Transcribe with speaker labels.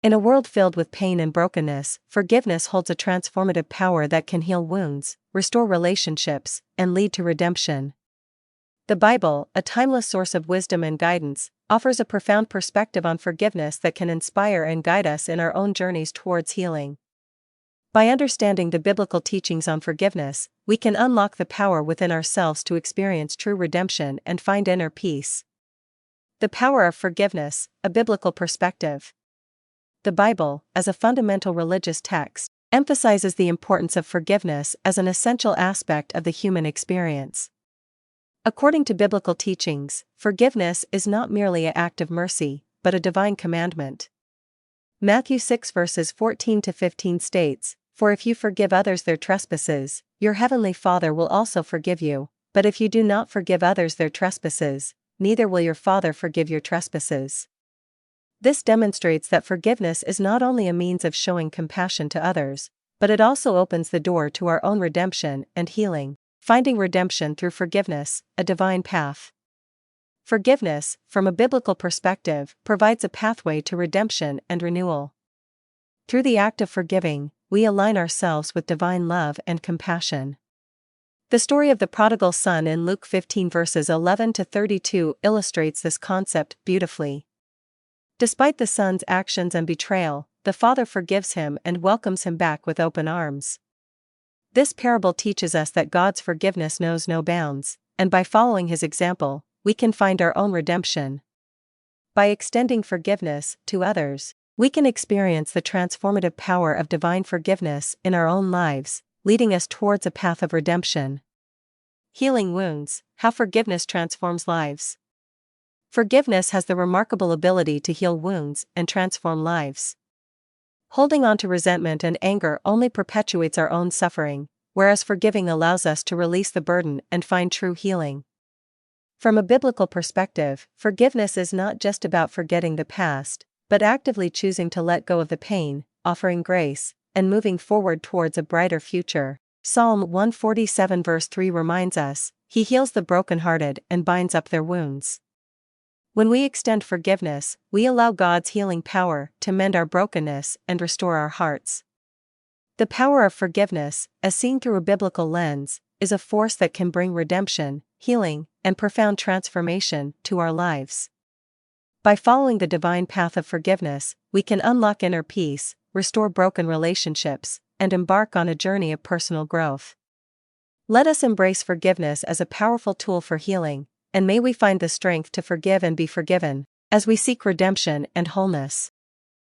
Speaker 1: In a world filled with pain and brokenness, forgiveness holds a transformative power that can heal wounds, restore relationships, and lead to redemption. The Bible, a timeless source of wisdom and guidance, offers a profound perspective on forgiveness that can inspire and guide us in our own journeys towards healing. By understanding the biblical teachings on forgiveness, we can unlock the power within ourselves to experience true redemption and find inner peace. The power of forgiveness, a biblical perspective. The Bible, as a fundamental religious text, emphasizes the importance of forgiveness as an essential aspect of the human experience. According to biblical teachings, forgiveness is not merely an act of mercy, but a divine commandment. Matthew 6 verses 14 to 15 states, "For if you forgive others their trespasses, your heavenly Father will also forgive you, but if you do not forgive others their trespasses, neither will your Father forgive your trespasses." This demonstrates that forgiveness is not only a means of showing compassion to others, but it also opens the door to our own redemption and healing. Finding redemption through forgiveness, a divine path. Forgiveness, from a biblical perspective, provides a pathway to redemption and renewal. Through the act of forgiving, we align ourselves with divine love and compassion. The story of the prodigal son in Luke 15 verses 11 to 32 illustrates this concept beautifully. Despite the son's actions and betrayal, the father forgives him and welcomes him back with open arms. This parable teaches us that God's forgiveness knows no bounds, and by following His example, we can find our own redemption. By extending forgiveness to others, we can experience the transformative power of divine forgiveness in our own lives, leading us towards a path of redemption. Healing wounds, how forgiveness transforms lives. Forgiveness has the remarkable ability to heal wounds and transform lives. Holding on to resentment and anger only perpetuates our own suffering, whereas forgiving allows us to release the burden and find true healing. From a biblical perspective, forgiveness is not just about forgetting the past, but actively choosing to let go of the pain, offering grace, and moving forward towards a brighter future. Psalm 147 verse 3 reminds us, "He heals the brokenhearted and binds up their wounds." When we extend forgiveness, we allow God's healing power to mend our brokenness and restore our hearts. The power of forgiveness, as seen through a biblical lens, is a force that can bring redemption, healing, and profound transformation to our lives. By following the divine path of forgiveness, we can unlock inner peace, restore broken relationships, and embark on a journey of personal growth. Let us embrace forgiveness as a powerful tool for healing, and may we find the strength to forgive and be forgiven, as we seek redemption and wholeness.